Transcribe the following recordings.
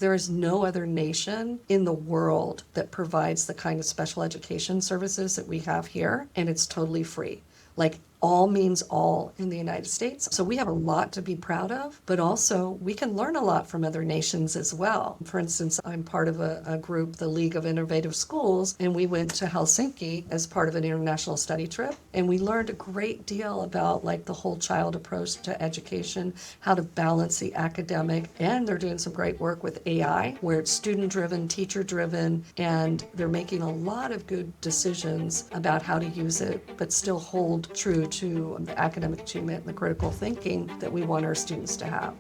There is no other nation in the world that provides the kind of special education services that we have here, and it's totally free. Like all means all in the United States. So we have a lot to be proud of, but also we can learn a lot from other nations as well. For instance, I'm part of a group, the League of Innovative Schools, and we went to Helsinki as part of an international study trip. And we learned a great deal about like the whole child approach to education, how to balance the academic, and they're doing some great work with AI, where it's student-driven, teacher-driven, and they're making a lot of good decisions about how to use it, but still hold true to the academic achievement and the critical thinking that we want our students to have.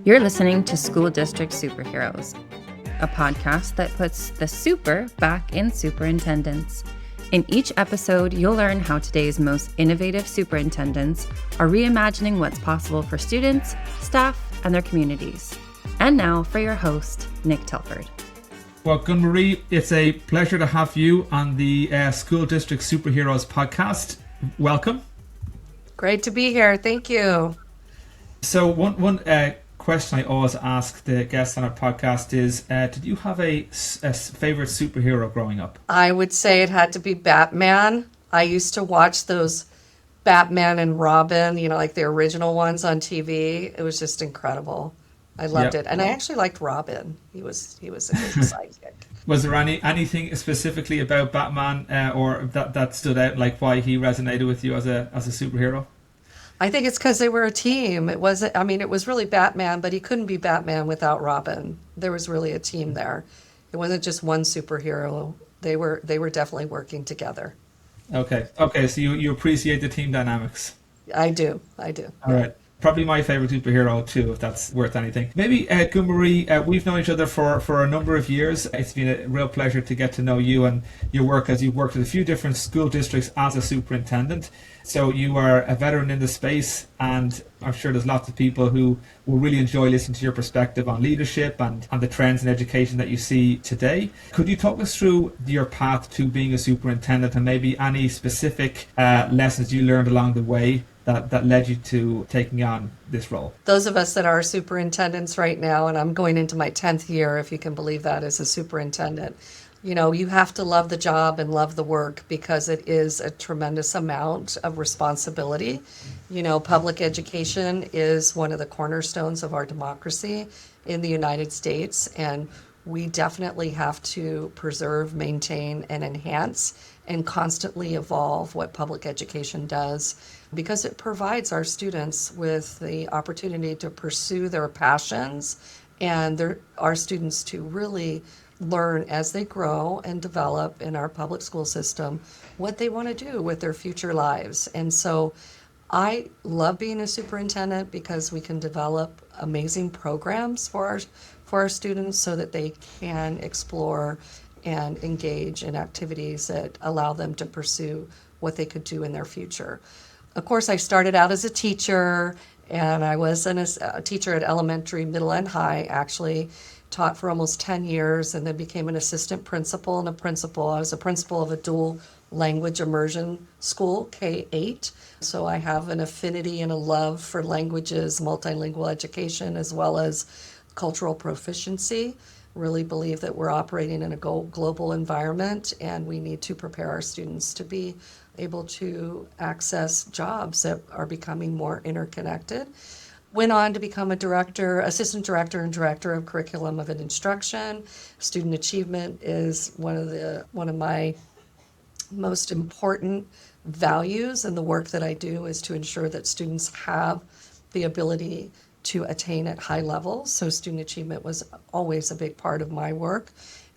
You're listening to School District Superheroes, a podcast that puts the super back in superintendents. In each episode, you'll learn how today's most innovative superintendents are reimagining what's possible for students, staff, and their communities. And now for your host, Nick Telford. Well, Gunn Marie, it's a pleasure to have you on the School District Superheroes podcast. Welcome. Great to be here. Thank you. So one question I always ask the guests on our podcast is, did you have a favorite superhero growing up? I would say it had to be Batman. I used to watch those Batman and Robin, like the original ones on TV. It was just incredible. I loved it. And I actually liked Robin. He was a good sidekick. Was there anything specifically about Batman or that stood out, like why he resonated with you as a superhero? I think it's because they were a team. It was really Batman, but he couldn't be Batman without Robin. There was really a team there. It wasn't just one superhero. They were definitely working together. Okay. So you appreciate the team dynamics. I do. All right. Probably my favorite superhero too, if that's worth anything. Maybe, Gunn Marie, we've known each other for a number of years. It's been a real pleasure to get to know you and your work, as you've worked with a few different school districts as a superintendent. So you are a veteran in the space, and I'm sure there's lots of people who will really enjoy listening to your perspective on leadership and the trends in education that you see today. Could you talk us through your path to being a superintendent and maybe any specific lessons you learned along the way that led you to taking on this role? Those of us that are superintendents right now, and I'm going into my 10th year, if you can believe that, as a superintendent, you have to love the job and love the work because it is a tremendous amount of responsibility. Public education is one of the cornerstones of our democracy in the United States, and we definitely have to preserve, maintain, and enhance and constantly evolve what public education does, because it provides our students with the opportunity to pursue their passions and our students to really learn as they grow and develop in our public school system what they want to do with their future lives. And so I love being a superintendent because we can develop amazing programs for our students so that they can explore and engage in activities that allow them to pursue what they could do in their future. Of course, I started out as a teacher, and I was a teacher at elementary, middle, and high, actually. Taught for almost 10 years and then became an assistant principal and a principal. I was a principal of a dual language immersion school, K-8. So I have an affinity and a love for languages, multilingual education, as well as cultural proficiency. Really believe that we're operating in a global environment and we need to prepare our students to be able to access jobs that are becoming more interconnected. Went on to become assistant director and director of curriculum of instruction. Student achievement is one of my most important values, and the work that I do is to ensure that students have the ability to attain at high levels. So student achievement was always a big part of my work,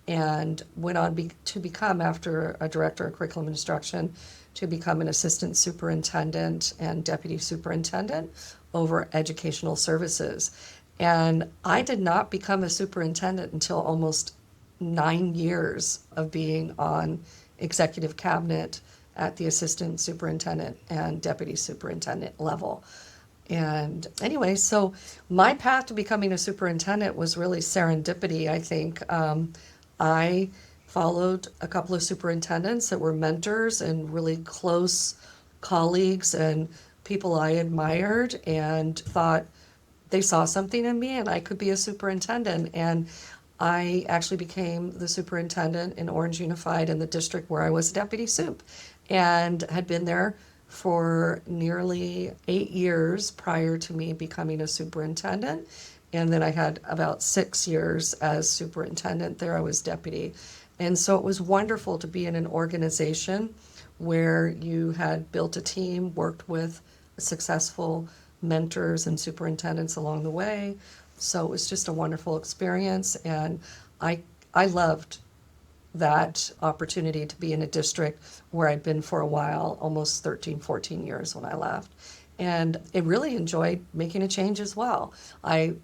and went on to become, after a director of curriculum instruction, to become an assistant superintendent and deputy superintendent over educational services. And I did not become a superintendent until almost 9 years of being on executive cabinet at the assistant superintendent and deputy superintendent level. And anyway, so my path to becoming a superintendent was really serendipity, I think. I followed a couple of superintendents that were mentors and really close colleagues and people I admired, and thought, they saw something in me and I could be a superintendent. And I actually became the superintendent in Orange Unified in the district where I was deputy soup, and had been there for nearly 8 years prior to me becoming a superintendent. And then I had about 6 years as superintendent there. I was deputy. And so it was wonderful to be in an organization where you had built a team, worked with successful mentors and superintendents along the way. So it was just a wonderful experience, and I I loved that opportunity to be in a district where I'd been for a while, almost 13, 14 years when I left. And I really enjoyed making a change as well. I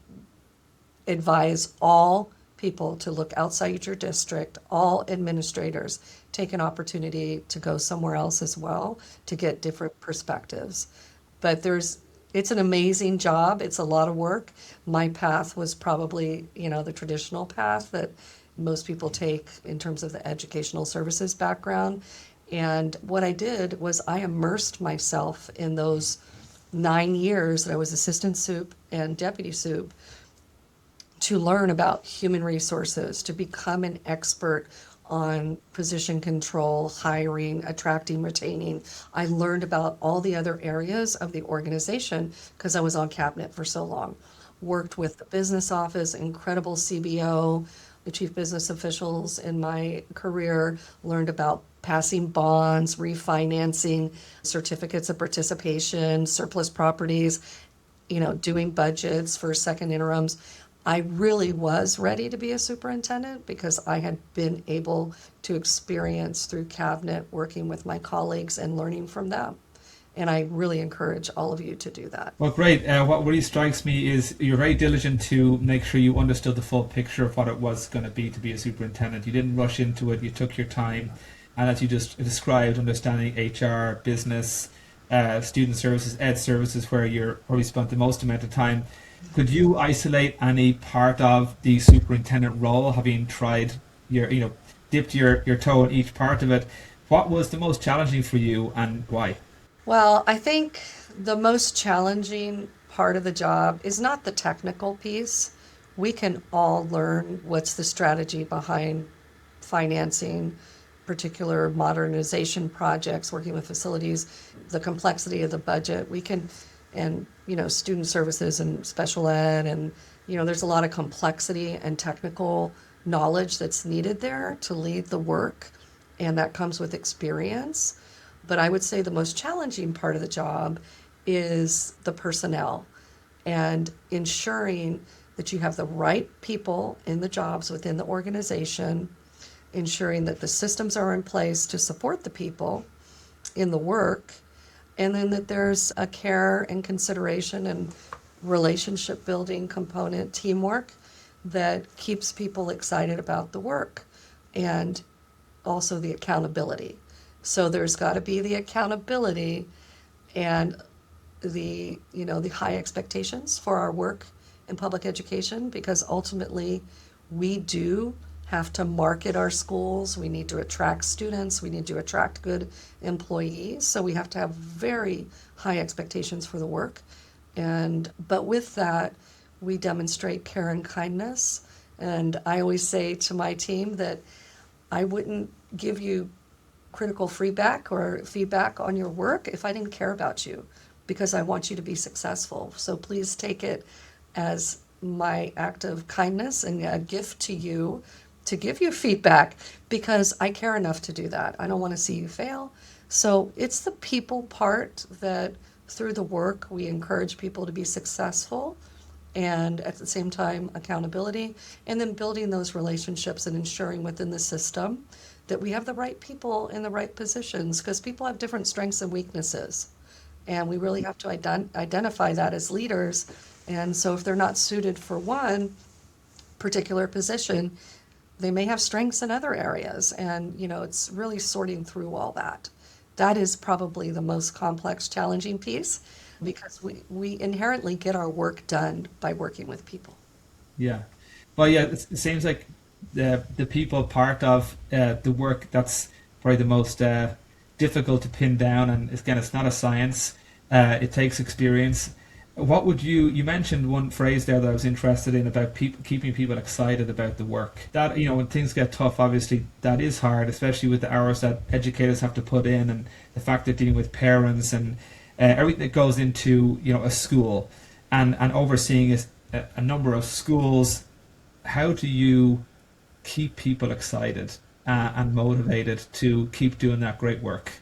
advise all people to look outside your district, all administrators take an opportunity to go somewhere else as well to get different perspectives. But it's an amazing job. It's a lot of work. My path was probably, the traditional path that most people take in terms of the educational services background. And what I did was I immersed myself in those 9 years that I was assistant soup and deputy soup to learn about human resources, to become an expert on position control, hiring, attracting, retaining. I learned about all the other areas of the organization because I was on cabinet for so long. Worked with the business office, incredible CBO, the chief business officials in my career, learned about passing bonds, refinancing, certificates of participation, surplus properties, doing budgets for second interims. I really was ready to be a superintendent because I had been able to experience through cabinet working with my colleagues and learning from them. And I really encourage all of you to do that. Well, great. What really strikes me is you're very diligent to make sure you understood the full picture of what it was going to be a superintendent. You didn't rush into it. You took your time. And as you just described, understanding HR, business, student services, ed services, where you're probably spent the most amount of time. Could you isolate any part of the superintendent role, having tried dipped your toe in each part of it? What was the most challenging for you and why? Well, I think the most challenging part of the job is not the technical piece. We can all learn what's the strategy behind financing particular modernization projects, working with facilities, the complexity of the budget. And student services and special ed, and there's a lot of complexity and technical knowledge that's needed there to lead the work, and that comes with experience. But I would say the most challenging part of the job is the personnel and ensuring that you have the right people in the jobs within the organization, ensuring that the systems are in place to support the people in the work, and then that there's a care and consideration and relationship building component, teamwork, that keeps people excited about the work, and also the accountability. So there's got to be the accountability and the high expectations for our work in public education, because ultimately we do have to market our schools. We need to attract students. We need to attract good employees. So we have to have very high expectations for the work. But with that, we demonstrate care and kindness. And I always say to my team that I wouldn't give you critical feedback or feedback on your work if I didn't care about you, because I want you to be successful. So please take it as my act of kindness and a gift to you to give you feedback, because I care enough to do that. I don't want to see you fail. So it's the people part that through the work we encourage people to be successful, and at the same time accountability, and then building those relationships and ensuring within the system that we have the right people in the right positions, because people have different strengths and weaknesses. And we really have to identify that as leaders. And so if they're not suited for one particular position, they may have strengths in other areas. And, it's really sorting through all that. That is probably the most complex, challenging piece, because we inherently get our work done by working with people. Yeah. Well, yeah, it seems like the people part of the work, that's probably the most difficult to pin down. And again, it's not a science. It takes experience. What would you mentioned one phrase there that I was interested in about keeping people excited about the work. That, when things get tough, obviously that is hard, especially with the hours that educators have to put in, and the fact that dealing with parents and everything that goes into a school, and overseeing a number of schools. How do you keep people excited and motivated to keep doing that great work?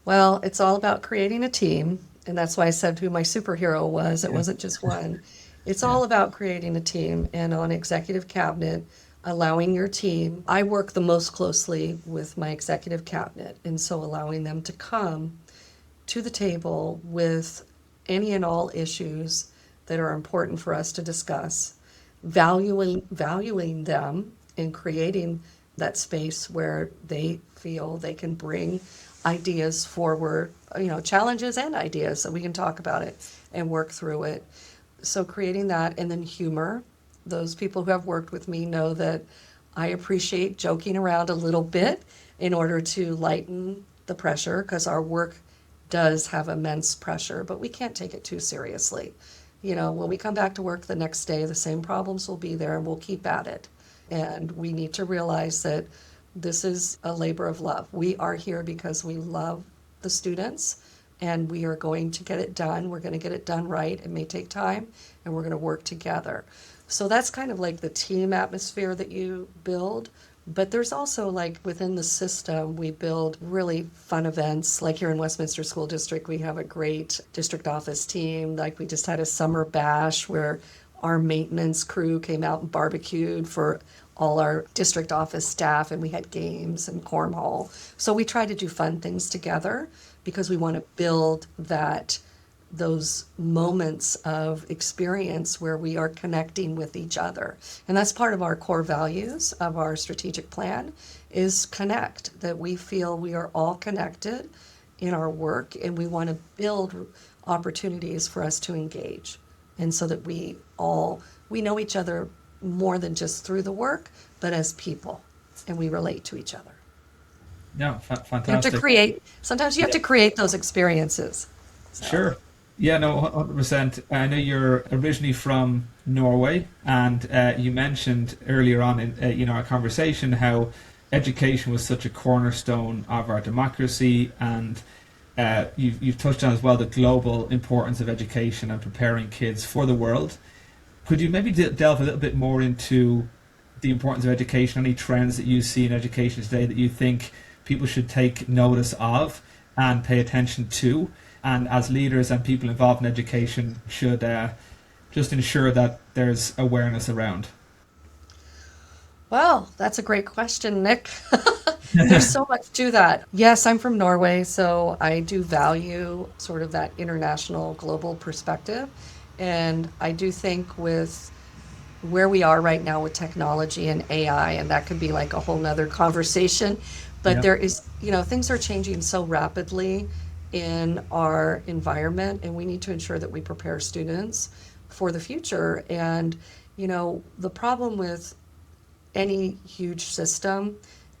Well, it's all about creating a team, and that's why I said who my superhero was. It Yeah, wasn't just one. It's yeah, all about creating a team, and on executive cabinet, allowing your team. I work the most closely with my executive cabinet, and so allowing them to come to the table with any and all issues that are important for us to discuss, valuing them and creating that space where they feel they can bring ideas forward, challenges and ideas so we can talk about it and work through it. So creating that, and then humor. Those people who have worked with me know that I appreciate joking around a little bit in order to lighten the pressure, because our work does have immense pressure, but we can't take it too seriously. When we come back to work the next day, the same problems will be there and we'll keep at it. And we need to realize that this is a labor of love. We are here because we love the students, and we are going to get it done. We're going to get it done right. It may take time, and we're going to work together. So that's kind of like the team atmosphere that you build. But there's also, like, within the system, we build really fun events. Like here in Westminster School District, we have a great district office team. Like we just had a summer bash where our maintenance crew came out and barbecued for all our district office staff, and we had games and cornhole. So we try to do fun things together because we want to build those moments of experience where we are connecting with each other. And that's part of our core values of our strategic plan, is connect, that we feel we are all connected in our work, and we want to build opportunities for us to engage. And so that we know each other more than just through the work, but as people, and we relate to each other. yeah, You have to fantastic. sometimes you have to create those experiences. So. Sure. Yeah, no, 100%. I know you're originally from Norway, and you mentioned earlier on in our conversation how education was such a cornerstone of our democracy, and you've touched on as well the global importance of education and preparing kids for the world. Could you maybe delve a little bit more into the importance of education, any trends that you see in education today that you think people should take notice of and pay attention to, and as leaders and people involved in education should just ensure that there's awareness around? Well, that's a great question, Nick. There's so much to that. Yes, I'm from Norway, so I do value sort of that international global perspective. And I do think with where we are right now with technology and AI, and that could be like a whole nother conversation, but Yeah. there is, things are changing so rapidly in our environment, and we need to ensure that we prepare students for the future. And, the problem with any huge system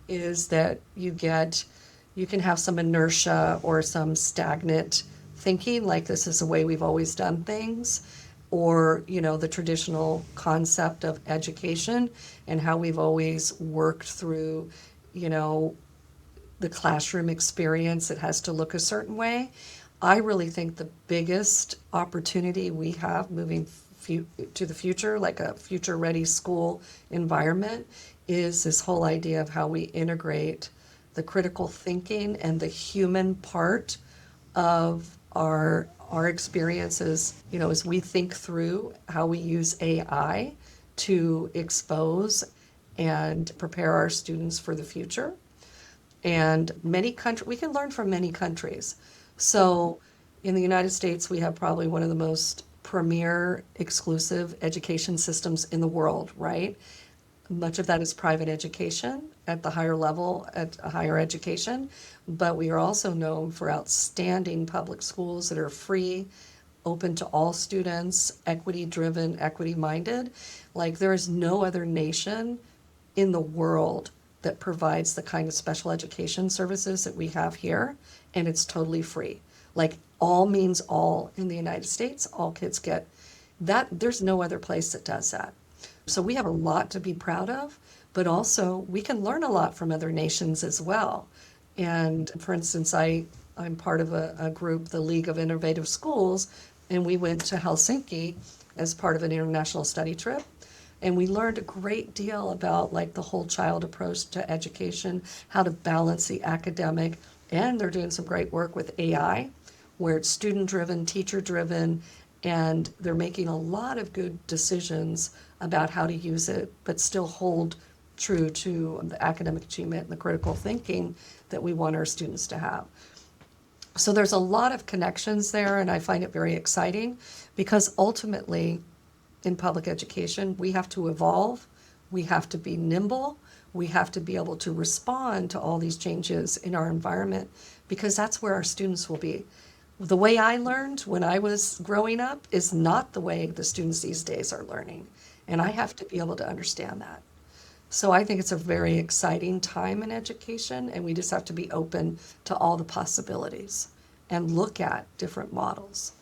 is that you can have some inertia or some stagnant thinking, like this is the way we've always done things, or the traditional concept of education and how we've always worked through the classroom experience. It has to look a certain way. I really think the biggest opportunity we have moving to the future, like a future ready school environment, is this whole idea of how we integrate the critical thinking and the human part of our experiences, as we think through how we use AI to expose and prepare our students for the future. And we can learn from many countries. So in the United States, we have probably one of the most premier exclusive education systems in the world, right? Much of that is private education at the higher level, at higher education, but we are also known for outstanding public schools that are free, open to all students, equity driven, equity minded. Like there is no other nation in the world that provides the kind of special education services that we have here, and it's totally free. Like all means all in the United States, all kids get that. There's no other place that does that. So we have a lot to be proud of, but also we can learn a lot from other nations as well. And for instance, I'm part of a group, the League of Innovative Schools, and we went to Helsinki as part of an international study trip. And we learned a great deal about like the whole child approach to education, how to balance the academic, and they're doing some great work with AI, where it's student driven, teacher driven, and they're making a lot of good decisions about how to use it, but still hold true to the academic achievement and the critical thinking that we want our students to have. So there's a lot of connections there, and I find it very exciting because ultimately in public education, we have to evolve, we have to be nimble, we have to be able to respond to all these changes in our environment because that's where our students will be. The way I learned when I was growing up is not the way the students these days are learning, and I have to be able to understand that. So I think it's a very exciting time in education, and we just have to be open to all the possibilities and look at different models.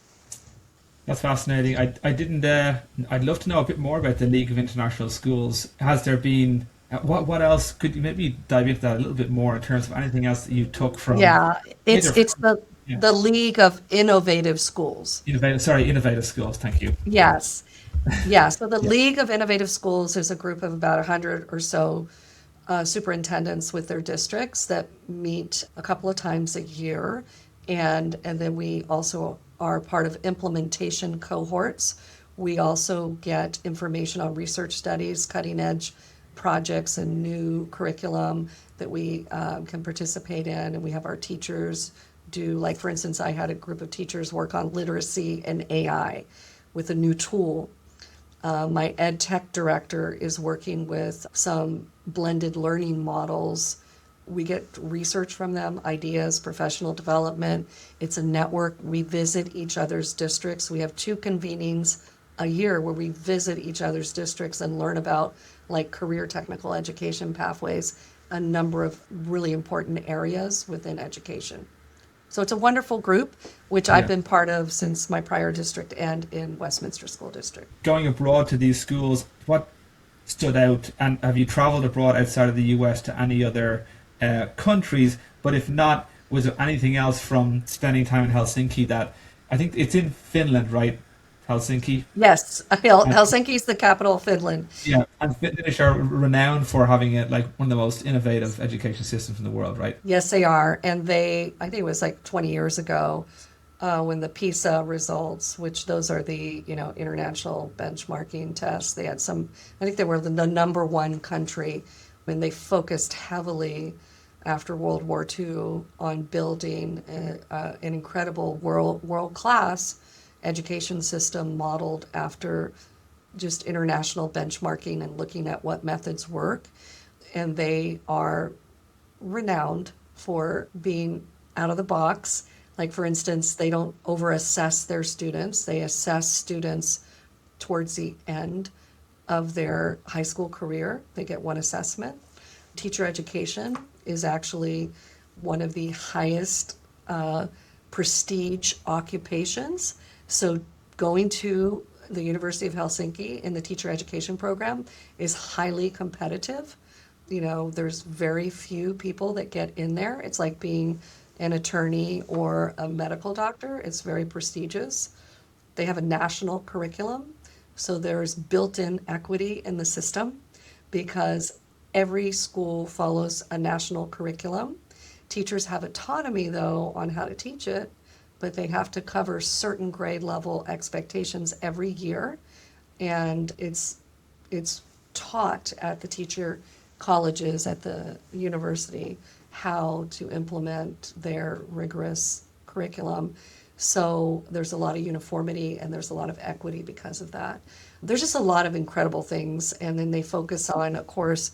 That's fascinating. I didn't. I'd love to know a bit more about the League of International Schools. Has there been what else? Could you maybe dive into that a little bit more in terms of anything else that you took from? Yeah, either it's from, yeah, the League of Innovative Schools. innovative schools. Thank you. Yes. Yeah, so the Yeah. League of Innovative Schools is a group of about 100 or so superintendents with their districts that meet a couple of times a year. And then we also are part of implementation cohorts. We also get information on research studies, cutting edge projects, and new curriculum that we can participate in. And we have our teachers do, like, for instance, I had a group of teachers work on literacy and AI with a new tool. My ed tech director is working with some blended learning models. We get research from them, ideas, professional development. It's a network. We visit each other's districts. We have 2 convenings a year where we visit each other's districts and learn about like career technical education pathways, a number of really important areas within education. So it's a wonderful group, which I've Yeah. been part of since my prior district and in Westminster School District. Going abroad to these schools, what stood out? And have you traveled abroad outside of the US to any other countries? But if not, was there anything else from spending time in Helsinki that I think it's in Finland, right? Helsinki. Yes, Helsinki is the capital of Finland. Yeah, and Finnish are renowned for having it like one of the most innovative education systems in the world, right? Yes, they are. And I think it was like 20 years ago when the PISA results, which those are the, international benchmarking tests, they had I think they were the number one country when they focused heavily after World War II on building an incredible world-class education system modeled after just international benchmarking and looking at what methods work. And they are renowned for being out of the box. Like, for instance, they don't over-assess their students. They assess students towards the end of their high school career. They get one assessment. Teacher education is actually one of the highest prestige occupations. So going to the University of Helsinki in the teacher education program is highly competitive. There's very few people that get in there. It's like being an attorney or a medical doctor. It's very prestigious. They have a national curriculum, so there's built-in equity in the system because every school follows a national curriculum. Teachers have autonomy, though, on how to teach it, but they have to cover certain grade level expectations every year. And it's taught at the teacher colleges at the university how to implement their rigorous curriculum. So there's a lot of uniformity and there's a lot of equity because of that. There's just a lot of incredible things. And then they focus on, of course,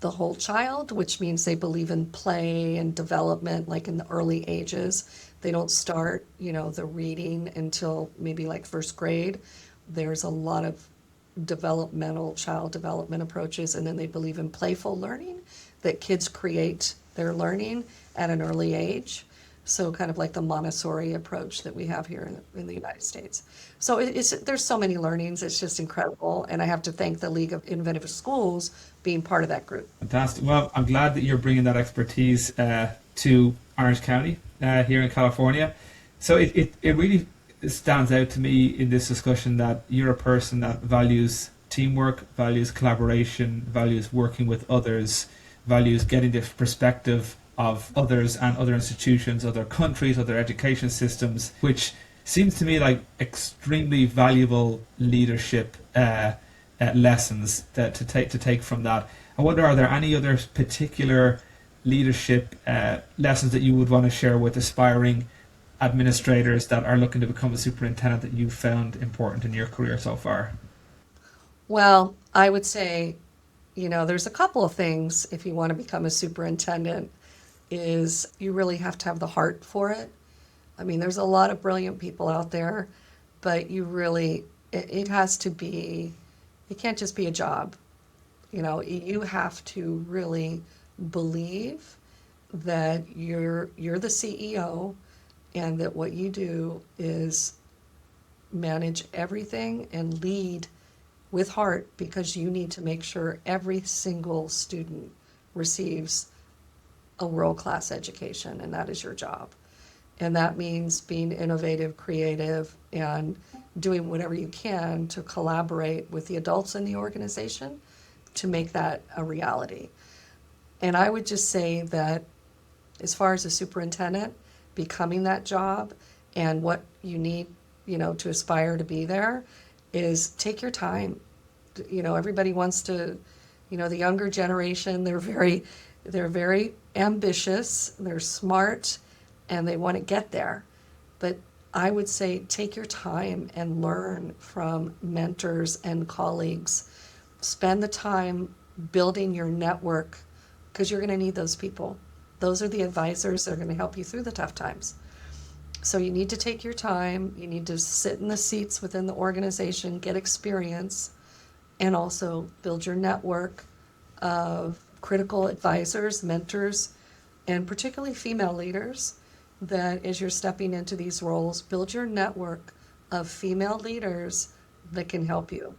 the whole child, which means they believe in play and development, like in the early ages. They don't start, the reading until maybe like first grade. There's a lot of child development approaches, and then they believe in playful learning, that kids create their learning at an early age. So kind of like the Montessori approach that we have here in the United States. So there's so many learnings. It's just incredible. And I have to thank the League of Innovative Schools being part of that group. Fantastic. Well, I'm glad that you're bringing that expertise to Orange County here in California. So it really stands out to me in this discussion that you're a person that values teamwork, values collaboration, values working with others, values getting the perspective of others and other institutions, other countries, other education systems, which seems to me like extremely valuable leadership lessons to take from that. I wonder, are there any other particular leadership lessons that you would want to share with aspiring administrators that are looking to become a superintendent that you've found important in your career so far? Well, I would say, there's a couple of things if you want to become a superintendent, is you really have to have the heart for it. I mean, there's a lot of brilliant people out there, but it has to be, it can't just be a job. You have to really believe that you're the CEO and that what you do is manage everything and lead with heart, because you need to make sure every single student receives a world-class education, and that is your job. And that means being innovative, creative, and doing whatever you can to collaborate with the adults in the organization to make that a reality. And I would just say that as far as a superintendent, becoming that job and what you need, to aspire to be there is take your time. Everybody wants to, the younger generation, they're very ambitious, they're smart, and they want to get there. But I would say take your time and learn from mentors and colleagues. Spend the time building your network, because you're going to need those people. Those are the advisors that are going to help you through the tough times. So you need to take your time, you need to sit in the seats within the organization, get experience, and also build your network of critical advisors, mentors, and particularly female leaders, that as you're stepping into these roles, build your network of female leaders that can help you.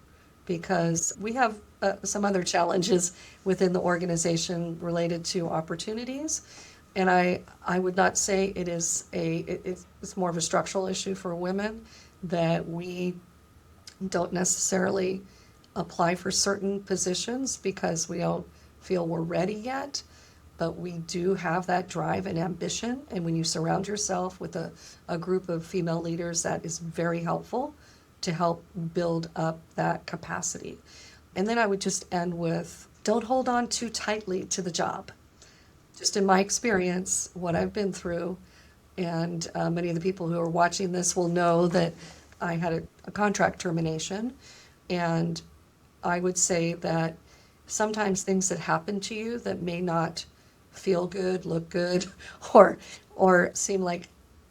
Because we have some other challenges within the organization related to opportunities. And I would not say it's more of a structural issue for women, that we don't necessarily apply for certain positions because we don't feel we're ready yet, but we do have that drive and ambition. And when you surround yourself with a group of female leaders, that is very helpful to help build up that capacity. And then I would just end with, don't hold on too tightly to the job. Just in my experience, what I've been through, and many of the people who are watching this will know that I had a contract termination. And I would say that sometimes things that happen to you that may not feel good, look good, or seem like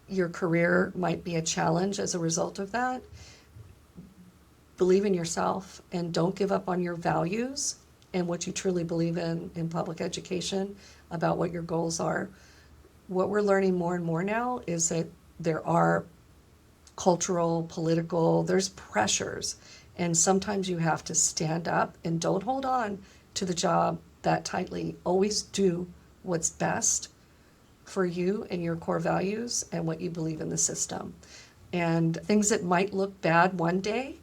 your career might be a challenge as a result of that, believe in yourself and don't give up on your values and what you truly believe in public education, about what your goals are. What we're learning more and more now is that there are cultural, political, there's pressures. And sometimes you have to stand up and don't hold on to the job that tightly. Always do what's best for you and your core values and what you believe in the system. And things that might look bad one day,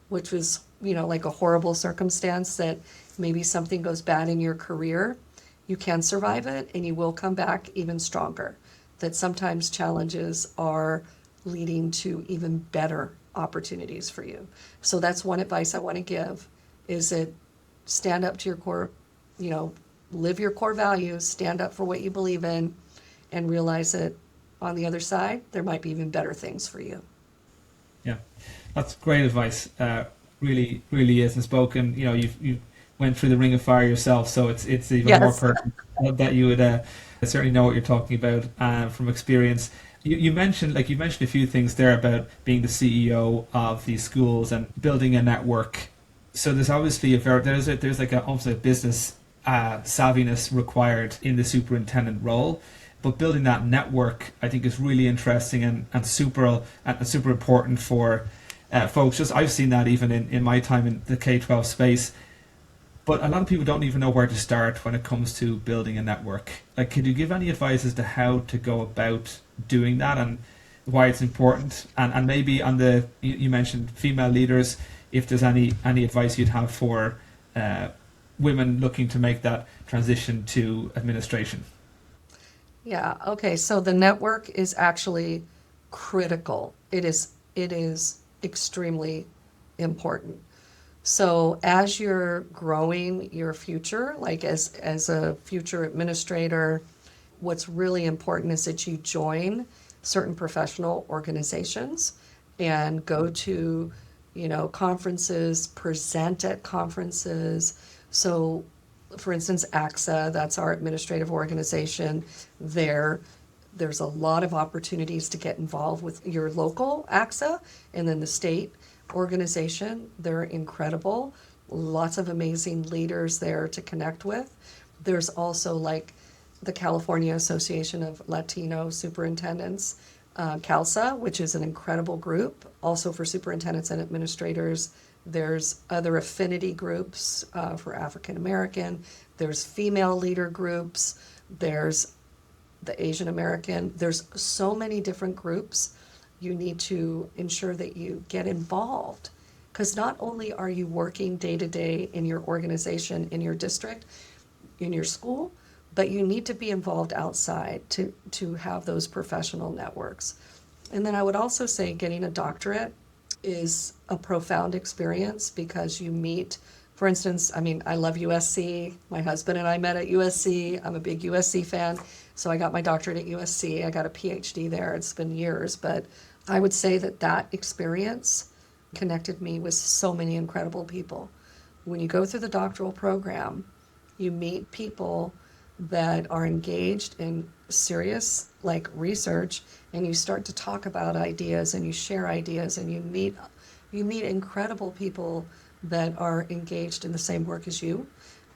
which was, like a horrible circumstance, that maybe something goes bad in your career, you can survive it and you will come back even stronger. That sometimes challenges are leading to even better opportunities for you. So that's one advice I want to give, is that stand up to your core, live your core values, stand up for what you believe in, and realize that on the other side, there might be even better things for you. Yeah, that's great advice. Really, really is. And spoken, you went through the ring of fire yourself, so it's even more pertinent that you would certainly know what you're talking about from experience. You mentioned a few things there about being the CEO of these schools and building a network. So there's obviously almost a business savviness required in the superintendent role. but building that network, I think, is really interesting and super important for folks. Just I've seen that even in my time in the K-12 space. But a lot of people don't even know where to start when it comes to building a network. Like, could you give any advice as to how to go about doing that and why it's important? And maybe on you mentioned female leaders, if there's any advice you'd have for women looking to make that transition to administration. Yeah, okay, so the network is actually critical. It is extremely important. So as you're growing your future, like as a future administrator, what's really important is that you join certain professional organizations and go to, conferences, present at conferences. So for instance, AXA, that's our administrative organization, there's a lot of opportunities to get involved with your local AXA and then the state organization. They're incredible. Lots of amazing leaders there to connect with. There's also like the California Association of Latino Superintendents, CALSA, which is an incredible group, also for superintendents and administrators. There's other affinity groups for African American. There's female leader groups. There's the Asian American. There's so many different groups. You need to ensure that you get involved, because not only are you working day to day in your organization, in your district, in your school, but you need to be involved outside to have those professional networks. And then I would also say getting a doctorate is a profound experience, because you meet, for instance, I love USC. My husband and I met at USC. I'm a big USC fan. So I got my doctorate at USC. I got a PhD there. It's been years, but I would say that experience connected me with so many incredible people. When you go through the doctoral program, you meet people that are engaged in serious research, and you start to talk about ideas and you share ideas, and you meet incredible people that are engaged in the same work as you.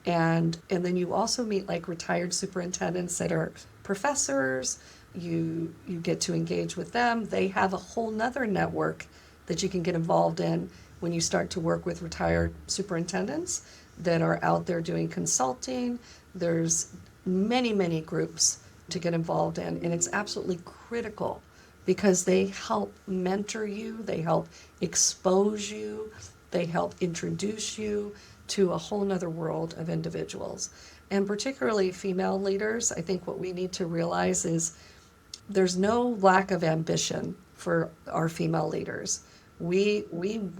And then you also meet retired superintendents that are professors. You get to engage with them. They have a whole nother network that you can get involved in when you start to work with retired superintendents that are out there doing consulting. There's many, many groups to get involved in, and it's absolutely critical because they help mentor you, they help expose you, they help introduce you to a whole nother world of individuals. And particularly female leaders, I think what we need to realize is there's no lack of ambition for our female leaders. We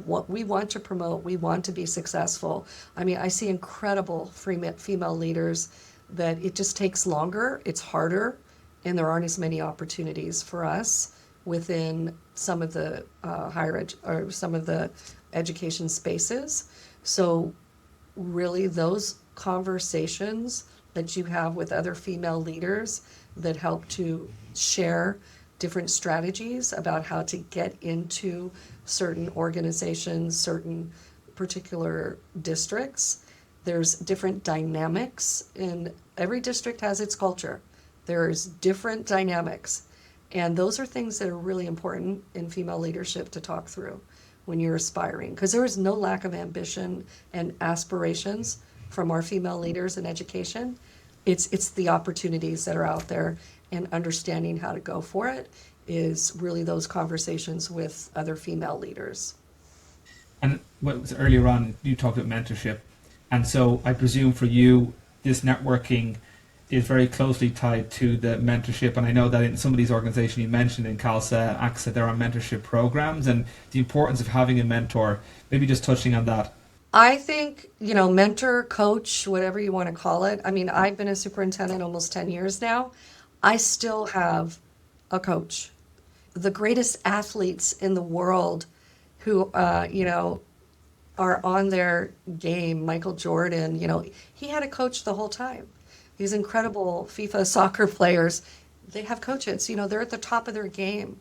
want to promote, we want to be successful. I see incredible female leaders that it just takes longer, it's harder, and there aren't as many opportunities for us within some of the some of the education spaces. So really those conversations that you have with other female leaders that help to share different strategies about how to get into certain organizations, certain particular districts. There's different dynamics, and every district has its culture. There's different dynamics, and those are things that are really important in female leadership to talk through when you're aspiring, because there is no lack of ambition and aspirations from our female leaders in education. It's the opportunities that are out there, and understanding how to go for it is really those conversations with other female leaders. And earlier on, you talked about mentorship. And so I presume for you, this networking is very closely tied to the mentorship. And I know that in some of these organizations you mentioned, in CALSA, AXA, there are mentorship programs, and the importance of having a mentor, maybe just touching on that. I think, mentor, coach, whatever you want to call it. I've been a superintendent almost 10 years now. I still have a coach. The greatest athletes in the world who, are on their game, Michael Jordan, he had a coach the whole time. These incredible FIFA soccer players, they have coaches, they're at the top of their game.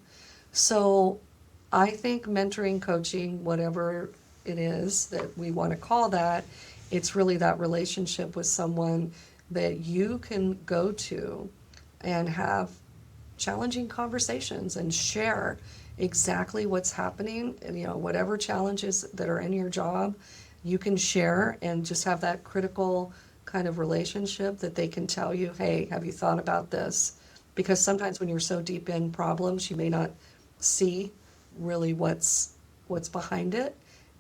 So I think mentoring, coaching, whatever it is that we want to call that, it's really that relationship with someone that you can go to and have challenging conversations and share exactly what's happening. And, whatever challenges that are in your job, you can share and just have that critical kind of relationship that they can tell you, hey, have you thought about this? Because sometimes when you're so deep in problems, you may not see really what's behind it.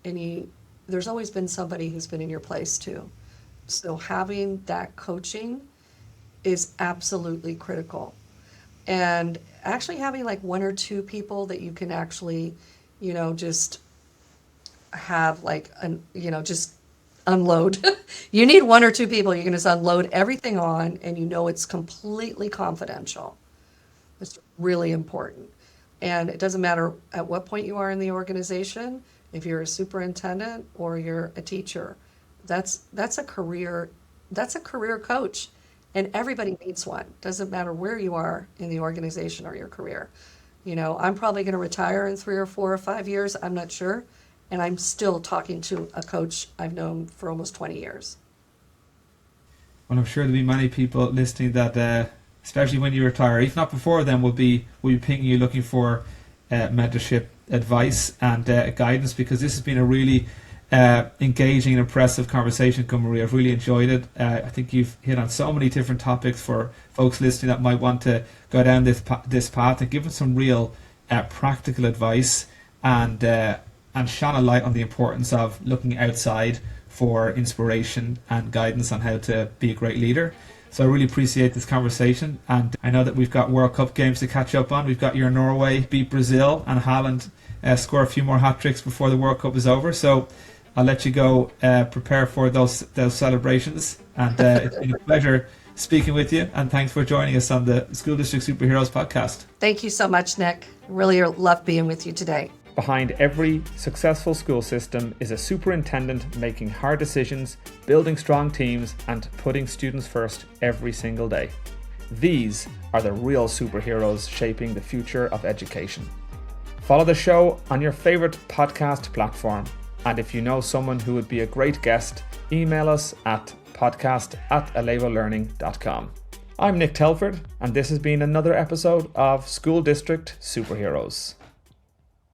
And there's always been somebody who's been in your place too. So having that coaching is absolutely critical. And actually having like one or two people that you can actually, just have like, just unload. You need one or two people you can just unload everything on, and it's completely confidential. It's really important. And it doesn't matter at what point you are in the organization, if you're a superintendent or you're a teacher, that's a career coach. And everybody needs one. Doesn't matter where you are in the organization or your career. I'm probably going to retire in 3 or 4 or 5 years. I'm not sure. And I'm still talking to a coach I've known for almost 20 years. Well, I'm sure there'll be many people listening that, especially when you retire, if not before then, will be pinging you looking for mentorship advice and guidance, because this has been a really engaging and impressive conversation, Gunn Marie. I've really enjoyed it. I think you've hit on so many different topics for folks listening that might want to go down this path, and give them some real practical advice and shine a light on the importance of looking outside for inspiration and guidance on how to be a great leader. So I really appreciate this conversation, and I know that we've got World Cup games to catch up on. We've got your Norway beat Brazil, and Haaland score a few more hat tricks before the World Cup is over. So I'll let you go prepare for those celebrations. And it's been a pleasure speaking with you, and thanks for joining us on the School District Superheroes podcast. Thank you so much, Nick. Really love being with you today. Behind every successful school system is a superintendent making hard decisions, building strong teams, and putting students first every single day. These are the real superheroes shaping the future of education. Follow the show on your favorite podcast platform. And if you know someone who would be a great guest, email us at podcast@elevolearning.com. I'm Nick Telford, and this has been another episode of School District Superheroes.